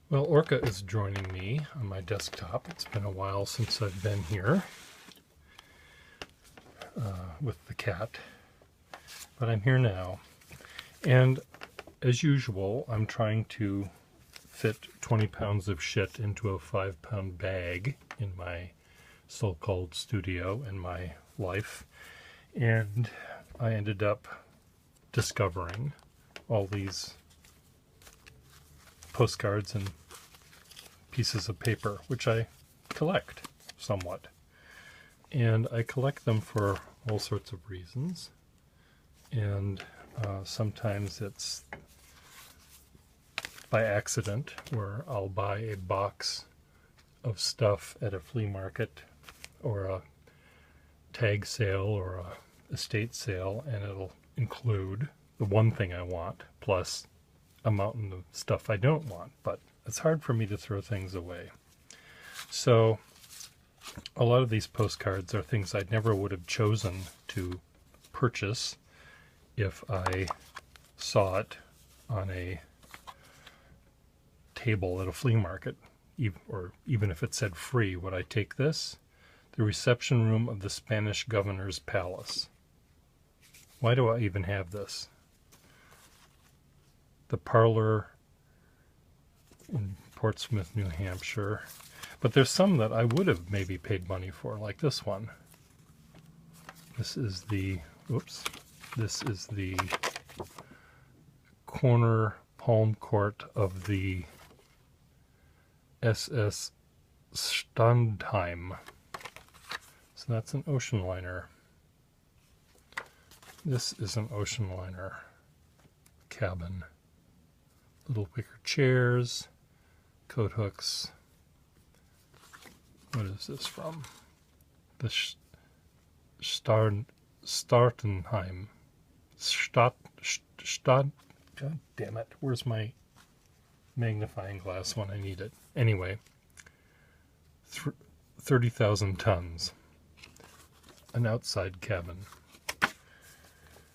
Well, Orca is joining me on my desktop. It's been a while since I've been here with the cat, but I'm here now. And as usual, I'm trying to fit 20 pounds of shit into a 5-pound bag in my so-called studio in my life. And I ended up discovering all these postcards and pieces of paper, which I collect somewhat. And I collect them for all sorts of reasons. And sometimes it's by accident, where I'll buy a box of stuff at a flea market or a tag sale or a estate sale, and it'll include the one thing I want plus a mountain of stuff I don't want. But it's hard for me to throw things away. So a lot of these postcards are things I never would have chosen to purchase if I saw it on a table at a flea market, or even if it said free. Would I take this? The reception room of the Spanish governor's palace. Why do I even have this? The parlor in Portsmouth, New Hampshire. But there's some that I would have maybe paid money for, like this one. This is the, this is the corner palm court of the SS Strandheim. So that's an ocean liner. This is an ocean liner cabin. Little wicker chairs, coat hooks. What is this from? The Startenheim. God damn it. Where's my magnifying glass when I need it? Anyway, 30,000 tons. An outside cabin.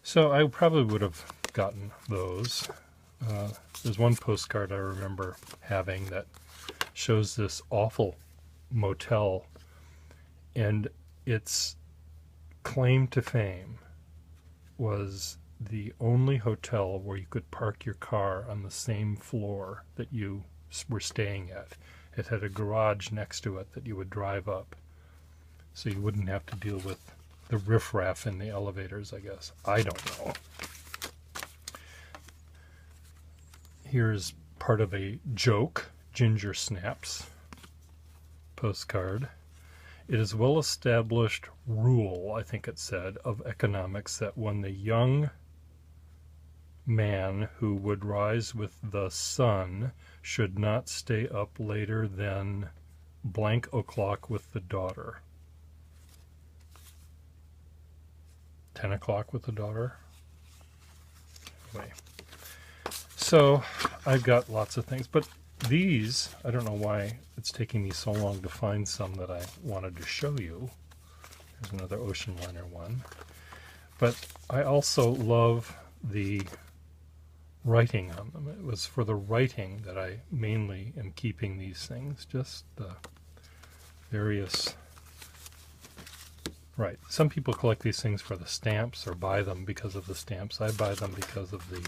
So I probably would have gotten those. There's one postcard I remember having that shows this awful motel, and its claim to fame was the only hotel where you could park your car on the same floor that you were staying at. It had a garage next to it that you would drive up, so you wouldn't have to deal with the riffraff in the elevators, I guess. I don't know. Here's part of a joke, Ginger Snaps postcard. It is well established rule, I think it said, of economics that when the young man who would rise with the sun should not stay up later than blank o'clock with the daughter. 10 o'clock with the daughter? Anyway. So I've got lots of things, but these, I don't know why it's taking me so long to find some that I wanted to show you. There's another ocean liner one. But I also love the writing on them. It was for the writing that I mainly am keeping these things, just the various... Right, some people collect these things for the stamps or buy them because of the stamps. I buy them because of the...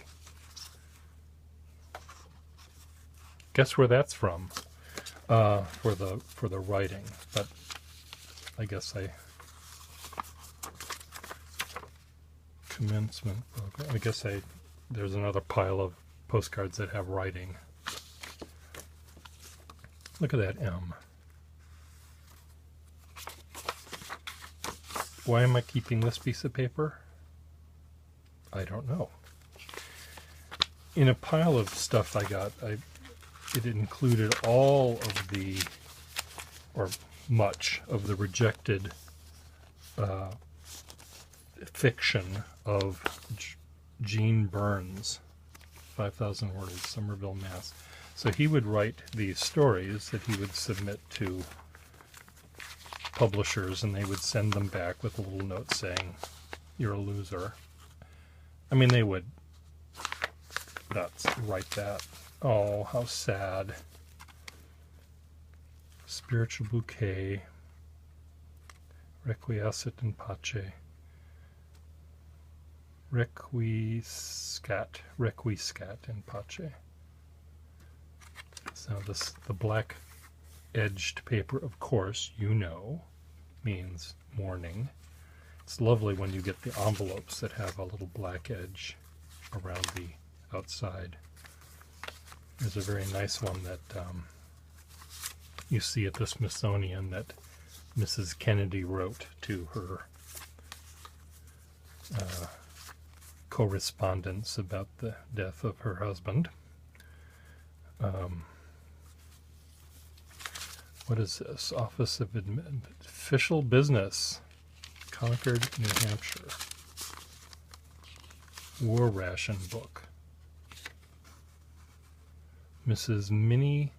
Guess where that's from? For the writing, but I guess commencement book. I guess there's another pile of postcards that have writing. Look at that M. Why am I keeping this piece of paper? I don't know. In a pile of stuff I got, it included all of the, or much of the rejected fiction of Gene Burns, 5,000 Words, Somerville, Mass. So he would write these stories that he would submit to publishers, and they would send them back with a little note saying, "You're a loser." I mean, they would not write that. Oh, how sad. Spiritual Bouquet, Requiescat in Pace, Requiescat in Pace. So the black edged paper, of course, you know, means mourning. It's lovely when you get the envelopes that have a little black edge around the outside. There's a very nice one that you see at the Smithsonian that Mrs. Kennedy wrote to her correspondence about the death of her husband. What is this? Office of Official Business, Concord, New Hampshire. War ration book. Mrs. Minnie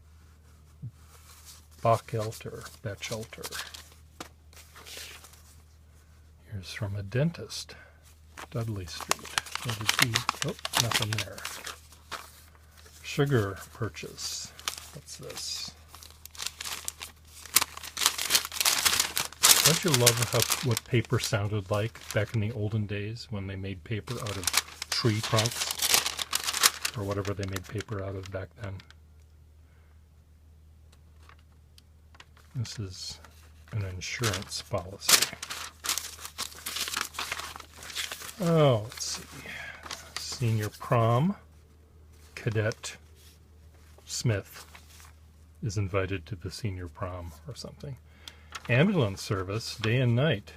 Batchelder. Here's from a dentist, Dudley Street. What is he? Oh, nothing there. Sugar purchase. What's this? Don't you love what paper sounded like back in the olden days when they made paper out of tree trunks or whatever they made paper out of back then? This is an insurance policy. Oh, let's see. Senior prom. Cadet Smith is invited to the senior prom or something. Ambulance service, day and night.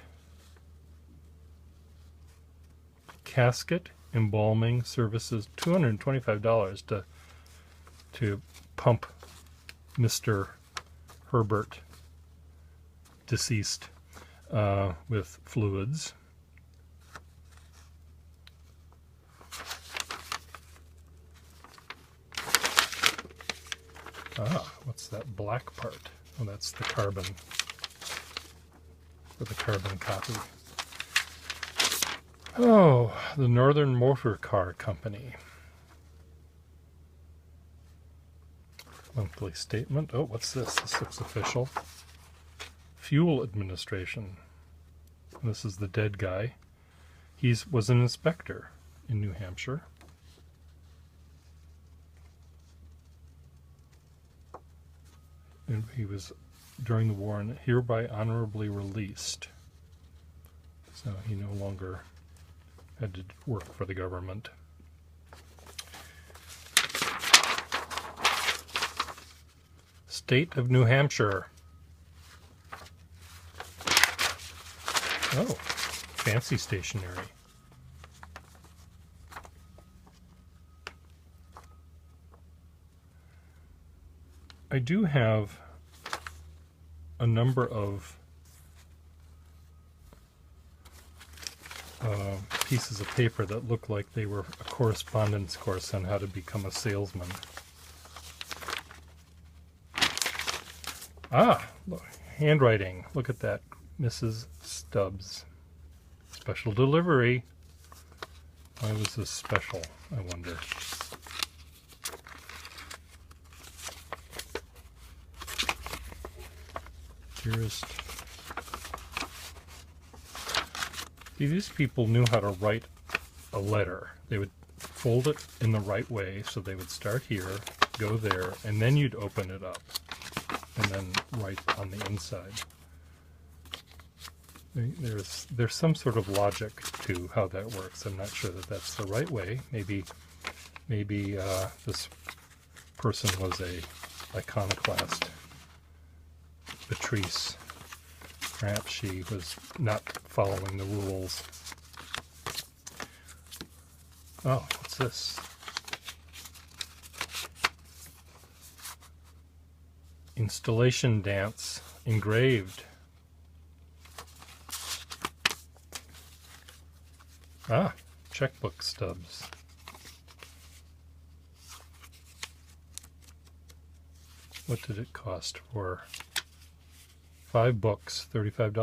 Casket embalming services, $225 to pump Mr. Herbert, deceased, with fluids. Ah, what's that black part? Oh, that's the carbon. For the carbon copy. Oh, the Northern Motor Car Company. Monthly statement. Oh, what's this? This looks official. Fuel Administration. This is the dead guy. He was an inspector in New Hampshire. And he was during the war and hereby honorably released. So he no longer had to work for the government. State of New Hampshire. Oh, fancy stationery. I do have a number of pieces of paper that look like they were a correspondence course on how to become a salesman. Ah, look, handwriting. Look at that. Mrs. Stubbs. Special delivery. Why was this special, I wonder? Dearest. See, these people knew how to write a letter. They would fold it in the right way, so they would start here, go there, and then you'd open it up, and then write on the inside. There's some sort of logic to how that works. I'm not sure that that's the right way. Maybe this person was a iconoclast. Patrice. Perhaps she was not following the rules. Oh, what's this? Installation dance engraved. Ah, checkbook stubs. What did it cost for 5 books? $35.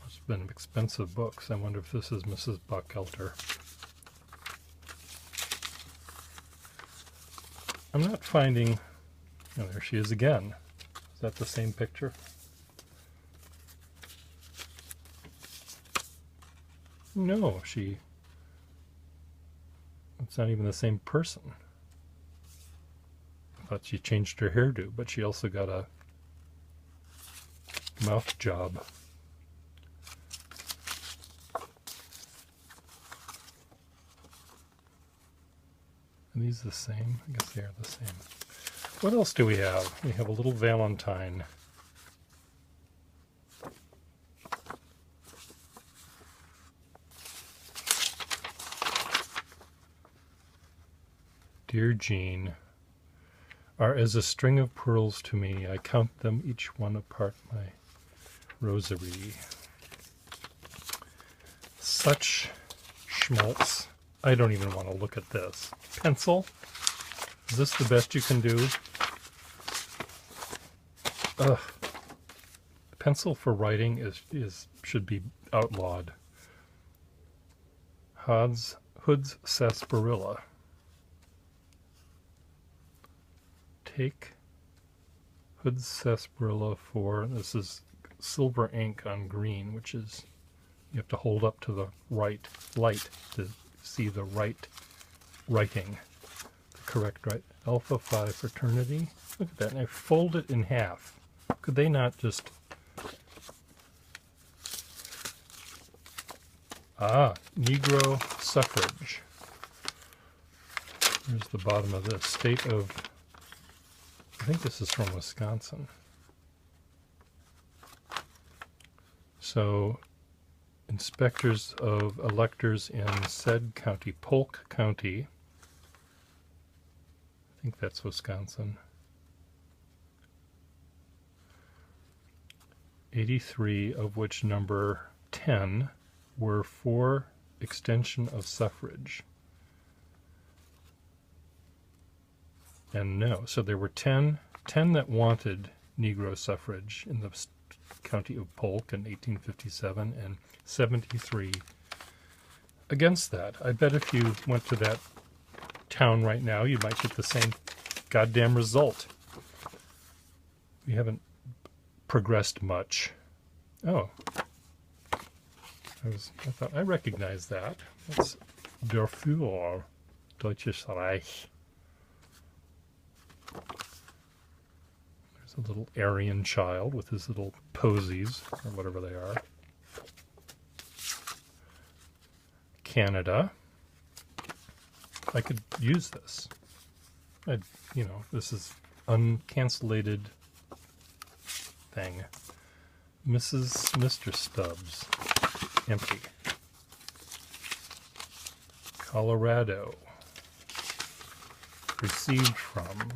Must have been expensive books. I wonder if this is Mrs. Batchelder. I'm not finding... Oh, there she is again. Is that the same picture? No, it's not even the same person. I thought she changed her hairdo, but she also got a mouth job. Are these the same? I guess they are the same. What else do we have? We have a little Valentine. Dear Jean, are as a string of pearls to me. I count them each one apart my rosary. Such schmaltz. I don't even want to look at this. Pencil? Is this the best you can do? Ugh. Pencil for writing should be outlawed. Hood's sarsaparilla. Take Hood's sarsaparilla for, this is silver ink on green, which is, you have to hold up to the right light to see the right writing, the correct right. Alpha Phi fraternity. Look at that. And I fold it in half. Could they not just... Negro suffrage. Here's the bottom of this. State of... I think this is from Wisconsin. So, inspectors of electors in said county, Polk County. I think that's Wisconsin. 83, of which number 10 were for extension of suffrage. And no, so there were 10 that wanted Negro suffrage in the county of Polk in 1857, and 73 against that. I bet if you went to that town right now, you might get the same goddamn result. We haven't progressed much. Oh. I thought I recognized that. That's Der Führer, Deutsches Reich. There's a little Aryan child with his little posies, or whatever they are. Canada. I could use this. This is uncancellated thing. Mr. Stubbs. Empty. Colorado. Received from.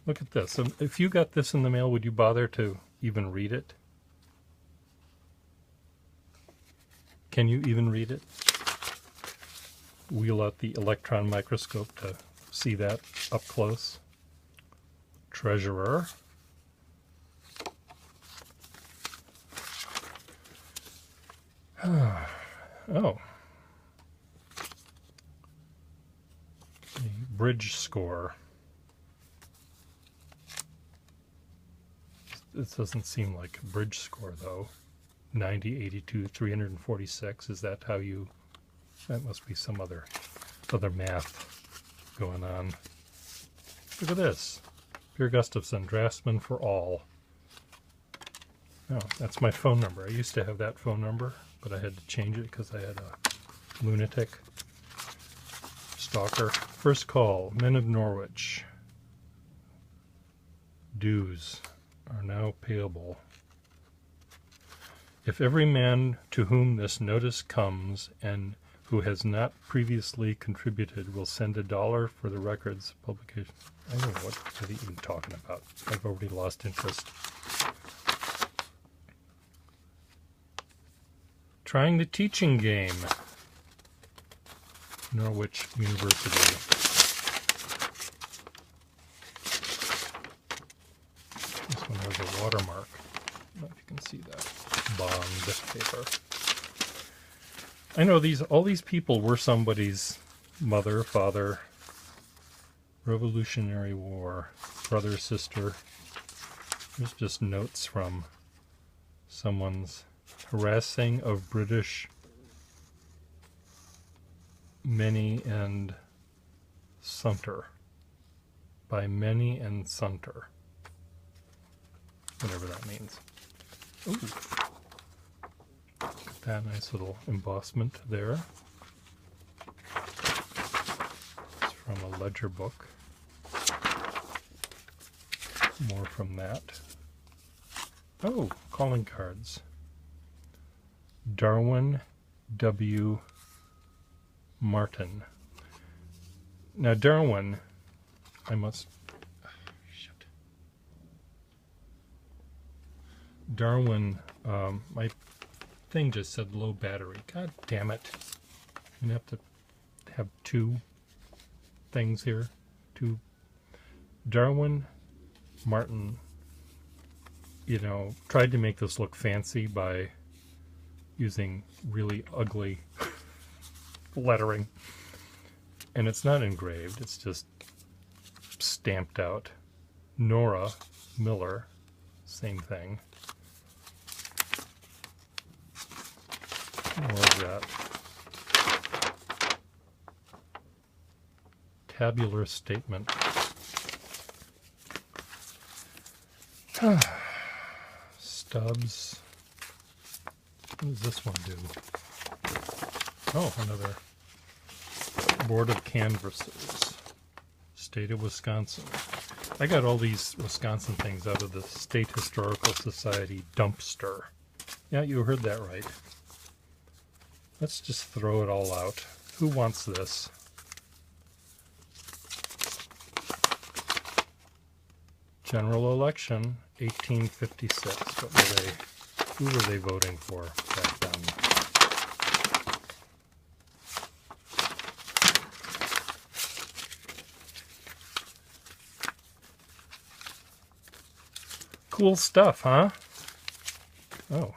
Look at this. If you got this in the mail, would you bother to even read it? Can you even read it? Wheel out the electron microscope to see that up close. Treasurer. Oh. The bridge score. This doesn't seem like a bridge score, though. 90, 82, 346. Is that how you... That must be some other math going on. Look at this. Pierre Gustafson, draftsman for all. Oh, that's my phone number. I used to have that phone number, but I had to change it because I had a lunatic stalker. First call, Men of Norwich. Dues are now payable. If every man to whom this notice comes and who has not previously contributed will send $1 for the record's publication. I don't know what are they even talking about. I've already lost interest. Trying the teaching game. Norwich University. This one has a watermark. I don't know if you can see that. Bond paper. I know all these people were somebody's mother, father, Revolutionary War, brother, sister. There's just notes from someone's harassing of British Many and Sumter. By Many and Sumter. Whatever that means. Ooh. Look at that nice little embossment there. It's from a ledger book. More from that. Oh, calling cards. Darwin W. Martin. Now Darwin, Darwin, my thing just said low battery. God damn it. I'm going to have to have two things here. Darwin Martin, tried to make this look fancy by using really ugly lettering. And it's not engraved, it's just stamped out. Nora Miller, same thing. More of that. Tabular statement. Stubs. What does this one do? Oh, another Board of Canvassers. State of Wisconsin. I got all these Wisconsin things out of the State Historical Society dumpster. Yeah, you heard that right. Let's just throw it all out. Who wants this? General election, 1856. Who were they voting for back then? Cool stuff, huh? Oh.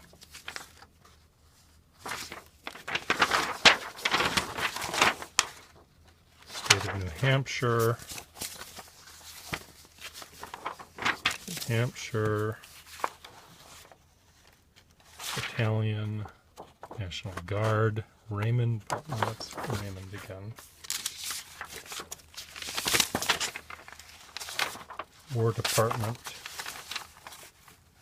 State of New Hampshire. New Hampshire. Battalion. National Guard. Raymond. That's Raymond again. War Department.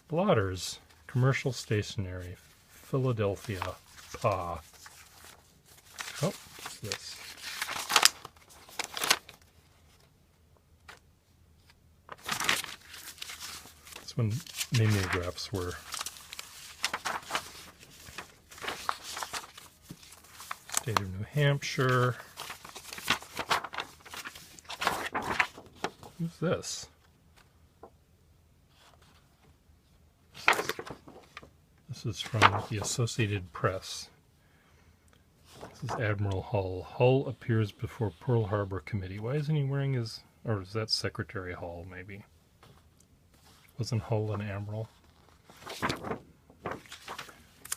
Blotters, commercial stationery, Philadelphia, PA. Oh, what's this? That's when mimeographs were. State of New Hampshire. Who's this? This is from the Associated Press. This is Admiral Hull. Hull appears before Pearl Harbor Committee. Why isn't he wearing his... Or is that Secretary Hull, maybe? Wasn't Hull an admiral?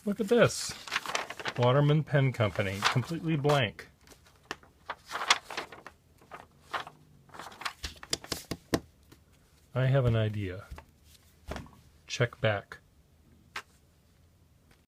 Look at this. Waterman Pen Company. Completely blank. I have an idea. Check back.